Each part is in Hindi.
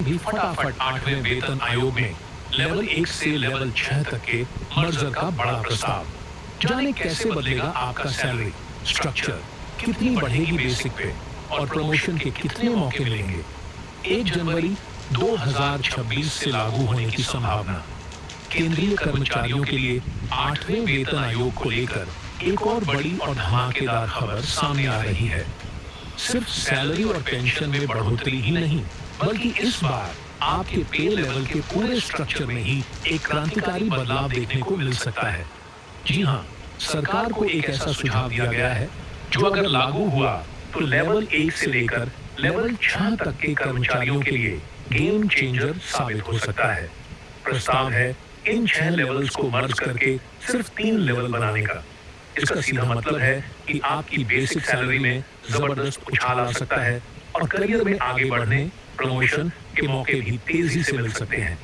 भी फटाफट 8वें वेतन आयोग में लेवल 1 से लेवल 6 तक के मर्जर का बड़ा प्रस्ताव। जाने कैसे बदलेगा आपका सैलरी स्ट्रक्चर, कितनी बढ़ेगी बेसिक पे और प्रमोशन के कितने मौके मिलेंगे। 1 जनवरी 2026 से लागू होने की संभावना। केंद्रीय कर्मचारियों के लिए 8वें वेतन आयोग को लेकर एक और बड़ी और धमाकेदार खबर सामने आ रही है। सिर्फ सैलरी और पेंशन में बढ़ोतरी ही नहीं, बल्कि इस बार आपके पे लेवल के पूरे स्ट्रक्चर में ही एक क्रांतिकारी बदलाव देखने को मिल सकता है। जी हाँ, सरकार को एक ऐसा सुझाव दिया गया है जो अगर लागू हुआ तो लेवल 1 से लेकर लेवल 6 तक के कर्मचारियों के लिए गेम चेंजर साबित हो सकता है। प्रस्ताव है इन 6 लेवल्स को मर्ज करके सिर्फ 3 लेवल बनाने का। इसका सीधा मतलब है कि आपकी बेसिक सैलरी में जबरदस्त उछाल आ सकता है और करियर में आगे बढ़ने, प्रमोशन के मौके भी तेजी से मिल सकते हैं।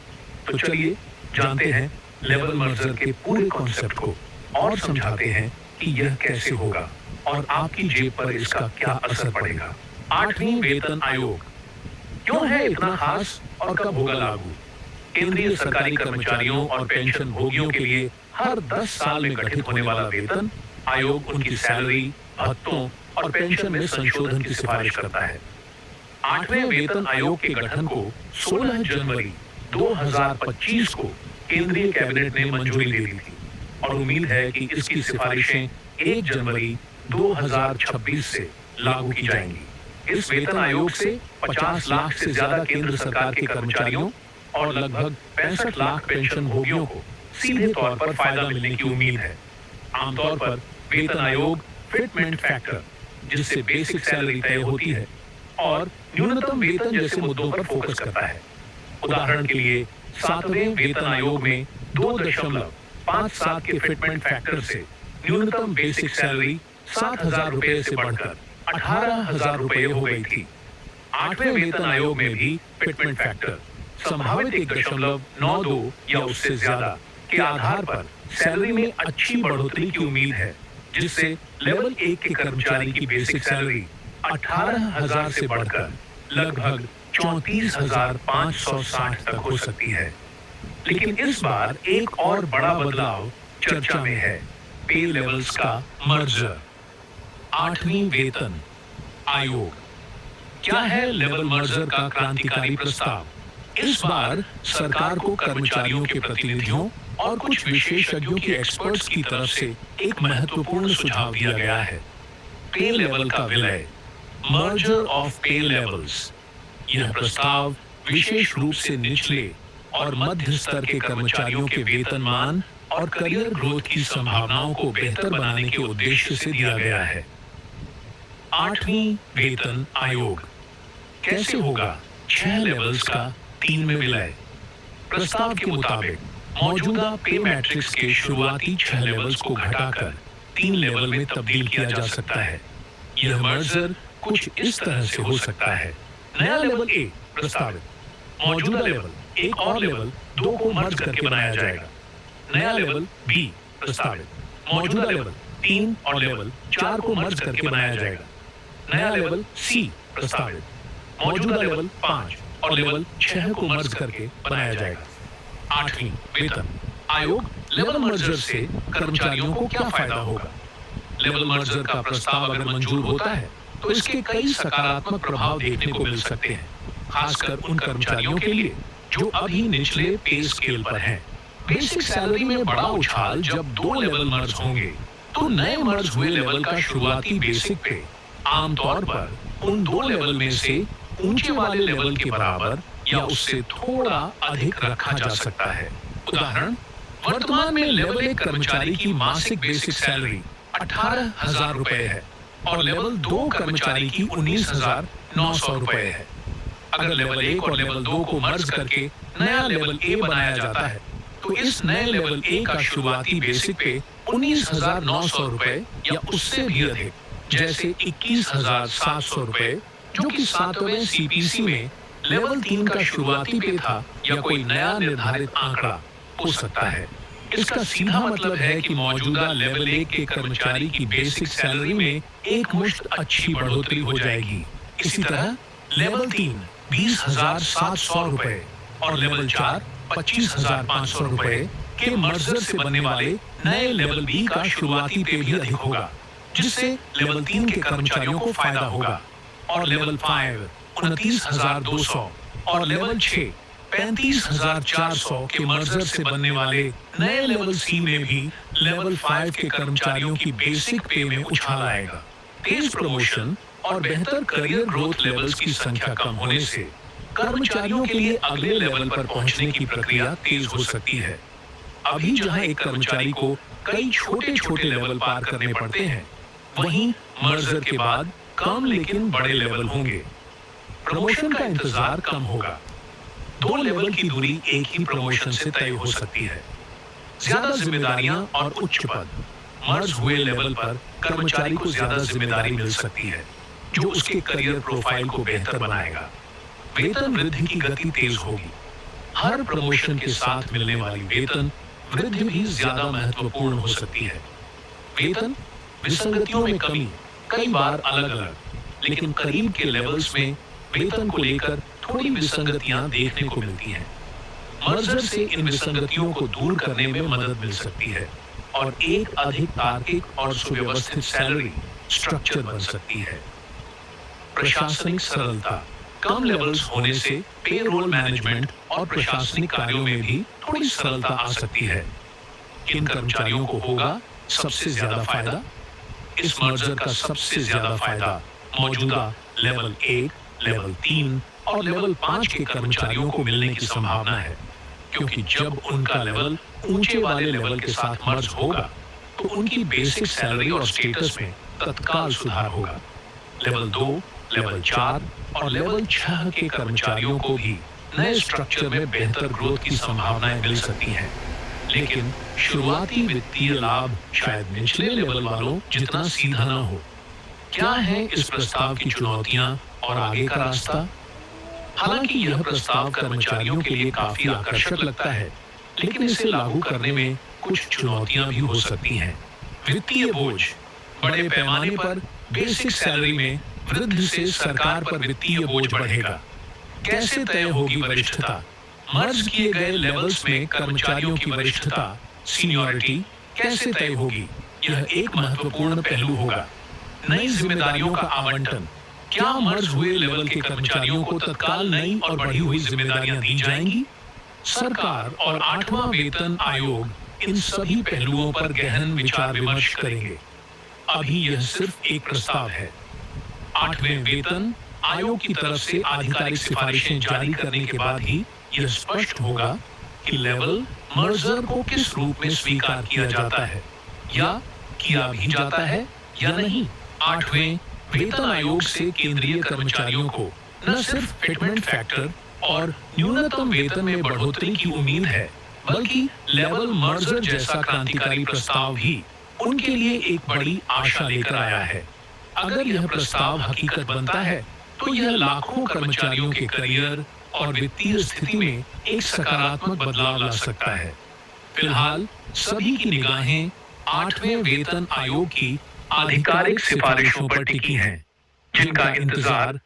तो चलिए जानते हैं लेवल मर्जर के पूरे कॉन्सेप्ट को और समझाते हैं कि यह कैसे होगा और आपकी जेब पर इसका क्या असर पड़ेगा। 8वीं वेतन आयोग क्यों है इतना खास और कब होगा लागू? केंद्रीय सरकारी कर्मचारियों और पेंशन भोगियों के लिए हर 10 साल में गठित होने वाला वेतन आयोग उनकी सैलरी, भत्तों और पेंशन में संशोधन की सिफारिश करता है। 8वें वेतन आयोग के गठन को 16 जनवरी 2025 को केंद्रीय कैबिनेट ने मंजूरी दे दी थी और उम्मीद है कि इसकी सिफारिशें 1 जनवरी 2026 से लागू की जाएंगी। इस वेतन आयोग से 50 लाख से ज्यादा केंद्र सरकार के कर्मचारियों और लगभग 65 लाख पेंशन भोगियों को सीधे तौर पर फायदा मिलने की उम्मीद है। आमतौर पर वेतन आयोग फिटमेंट फैक्टर, जिससे बेसिक सैलरी तय होती है, और न्यूनतम वेतन जैसे मुद्दों पर फोकस करता है। उदाहरण के लिए 7वें वेतन आयोग में 2.57 के फिटमेंट फैक्टर से न्यूनतम बेसिक सैलरी 7,000 रुपए से बढ़कर 18,000 रुपए हो गई थी। 8वें वेतन आयोग में भी फिटमेंट फैक्टर संभावित 1.92 या उससे ज्यादा के आधार पर सैलरी में अच्छी बढ़ोतरी की उम्मीद है, जिससे लेवल 1 के कर्मचारी की बेसिक सैलरी 18,000 से बढ़कर लगभग 34,560 तक हो सकती है। लेकिन इस बार एक और बड़ा बदलाव चर्चा में है, पे लेवल्स का मर्जर। 8वीं वेतन आयोग क्या है लेवल मर्जर का क्रांतिकारी प्रस्ताव? इस बार सरकार को कर्मचारियों के प्रतिनिधियों और कुछ विशेषज्ञों के एक्सपर्ट्स की तरफ से एक महत्वपूर्ण सुझाव दिया गया है। पे लेवल का विलय, मर्जर ऑफ पे लेवल्स। यह प्रस्ताव विशेष रूप से निचले और मध्य स्तर के कर्मचारियों के वेतनमान और करियर ग्रोथ की संभावनाओं को बेहतर बनाने के उद्देश्य से दिया गया है। 8वीं वेतन आयोग कैसे होगा 6 लेवल्स का 3 में विलय? प्रस्ताव के मुताबिक मौजूदा पे मैट्रिक्स के शुरुआती 6 लेवल्स को घटाकर 3 लेवल में तब्दील किया जा सकता है। यह मर्जर कुछ इस तरह से हो सकता है। नया लेवल ए प्रस्तावित, मौजूदा लेवल एक और लेवल 2 को मर्ज करके बनाया जाएगा। नया लेवल बी प्रस्तावित, मौजूदा लेवल 3 और लेवल 4 को मर्ज करके बनाया जाएगा। नया लेवल सी प्रस्तावित, मौजूदा लेवल 5 और लेवल 6 को मर्ज करके बनाया जाएगा। 8वीं वेतन आयोग लेवल मर्जर से कर्मचारियों को क्या फायदा होगा? लेवल मर्जर का प्रस्ताव अगर मंजूर होता है तो इसके कई सकारात्मक प्रभाव देखने को मिल सकते हैं, खासकर उन कर्मचारियों के लिए जो अभी निचले पे स्केल पर हैं। बेसिक सैलरी में बड़ा उछाल जब 2 लेवल मर्ज होंगे तो नए मर्ज हुए लेवल का शुरुआती बेसिक पे आमतौर पर उन 2 लेवल में से ऊंचे वाले लेवल के बराबर या उससे थोड़ा अधिक रखा जा सकता है। उदाहरण, वर्तमान में लेवल 1 कर्मचारी की मासिक बेसिक सैलरी 18,000 रुपए है और लेवल 2 कर्मचारी की 19,900 रुपए है। अगर लेवल 1 और लेवल 2 को मर्ज करके नया लेवल ए बनाया जाता है तो इस नए लेवल ए का शुरुआती बेसिक पे 19,900 रुपए या उससे भी अधिक, जैसे 21,700 रुपए, जो कि 7वें सीपीसी में लेवल 3 का शुरुआती पे था, या कोई नया निर्धारित आंकड़ा हो सकता है। इसका सीधा मतलब है कि मौजूदा लेवल 1 के कर्मचारी की बेसिक सैलरी में एक मुश्त अच्छी बढ़ोतरी हो जाएगी। इसी तरह लेवल 3 ₹20,700 और लेवल 4 ₹25,500 के मर्जर से बनने वाले नए लेवल बी का शुरुआती पे भी अधिक होगा, जिससे लेवल 3 के कर्मचारियों को फायदा होगा। और लेवल 5 29,200 और लेवल 6 35,400 के मर्जर से बनने वाले नए लेवल सी में भी लेवल 5 के कर्मचारियों की बेसिक पे में उछाल आएगा। तेज प्रमोशन और बेहतर करियर ग्रोथ लेवल्स की संख्या कम होने से कर्मचारियों के लिए अगले लेवल पर पहुंचने की प्रक्रिया तेज हो सकती है। अभी जहां एक कर्मचारी को कई छोटे-छोटे लेवल पार करने पड़ते हैं, वहीं मर्जर के बाद कम लेकिन बड़े लेवल होंगे। प्रमोशन का इंतजार कम होगा। 2 लेवल की दूरी एक ही प्रमोशन से तय हो सकती है। ज्यादा जिम्मेदारियां और उच्च पद। मर्ज हुए लेवल पर कर्मचारी को ज्यादा जिम्मेदारी मिल सकती है, जो उसके करियर प्रोफाइल को बेहतर बनाएगा। वेतन वृद्धि की गति तेज होगी। हर प्रमोशन के साथ मिलने वाली वेतन वृद्धि भी ज्यादा महत्वपूर्ण हो सकती है। वेतन विसंगतियों में कमी कई बार अलग-अलग, लेकिन करीब के लेवल्स में वेतन को लेकर थोड़ी विसंगतियां देखने को मिलती हैं। मर्जर से इन विसंगतियों को दूर करने में मदद मिल सकती है और एक अधिक तार्किक और सुव्यवस्थित सैलरी स्ट्रक्चर बन सकती है। प्रशासनिक सरलता। कम लेवल्स होने से पेरोल मैनेजमेंट और प्रशासनिक कार्यों में भी थोड़ी सरलता आ सकती है। किन कर्मचारियों को होगा सबसे ज्यादा फायदा? इस मर्जर का सबसे ज्यादा फायदा मौजूदा लेवल 1, लेवल 3 और लेवल 5 के कर्मचारियों को मिलने की संभावना है, क्योंकि जब उनका लेवल ऊंचे वाले लेवल के साथ मर्ज होगा, तो उनकी बेसिक सैलरी और स्टेटस में तत्काल सुधार होगा। लेवल 2, लेवल 4 और लेवल 6 के कर्मचारियों को भी नए स्ट्रक्चर में बेहतर ग्रोथ की संभावनाएं मिल सकती हैं, लेकिन शुरुआती वित्तीय लाभ शायद निचले लेवल वालों जितना सीधा न हो। क्या है इस प्रस्ताव की चुनौतियां और आगे का रास्ता? हालांकि यह प्रस्ताव कर्मचारियों के लिए काफी आकर्षक लगता है, लेकिन इसे लागू करने में कुछ चुनौतियां भी हो सकती हैं। वित्तीय बोझ। बड़े पैमाने पर बेसिक सैलरी में वृद्धि से सरकार पर वित्तीय बोझ बढ़ेगा। कैसे तय होगी वरिष्ठता? मर्ज किए गए लेवल्स में कर्मचारियों की वरिष्ठता, सीनियरिटी कैसे तय होगी? यह एक महत्वपूर्ण पहलू होगा। नई जिम्मेदारियों का आवंटन। क्या मर्ज हुए लेवल के कर्मचारियों को तत्काल नई और बढ़ी हुई जिम्मेदारियां दी जाएंगी? सरकार और 8वां वेतन आयोग इन सभी पहलुओं पर गहन विचार विमर्श करेंगे। अभी यह सिर्फ एक प्रस्ताव है। 8वें वेतन आयोग की तरफ से आधिकारिक सिफारिशें जारी करने के बाद ही यह स्पष्ट होगा कि लेवल मर्जर को किस रूप में स्वीकार किया जाता है या किया भी जाता है या नहीं। 8वें वेतन आयोग से केंद्रीय कर्मचारियों को न सिर्फ फिटमेंट फैक्टर और न्यूनतम वेतन में बढ़ोतरी की उम्मीद है, बल्कि लेवल मर्जर जैसा क्रांतिकारी प्रस्ताव भी उनके लिए एक बड़ी आशा लेकर आया है। अगर यह प्रस्ताव हकीकत बनता है, तो यह लाखों कर्मचारियों के करियर और वित्तीय स्थिति में एक सकारात्मक बदलाव ला सकता है। फिलहाल सभी की निगाहें 8वें वेतन आयोग की आधिकारिक सिफारिशों पर टिकी हैं, जिनका इंतजार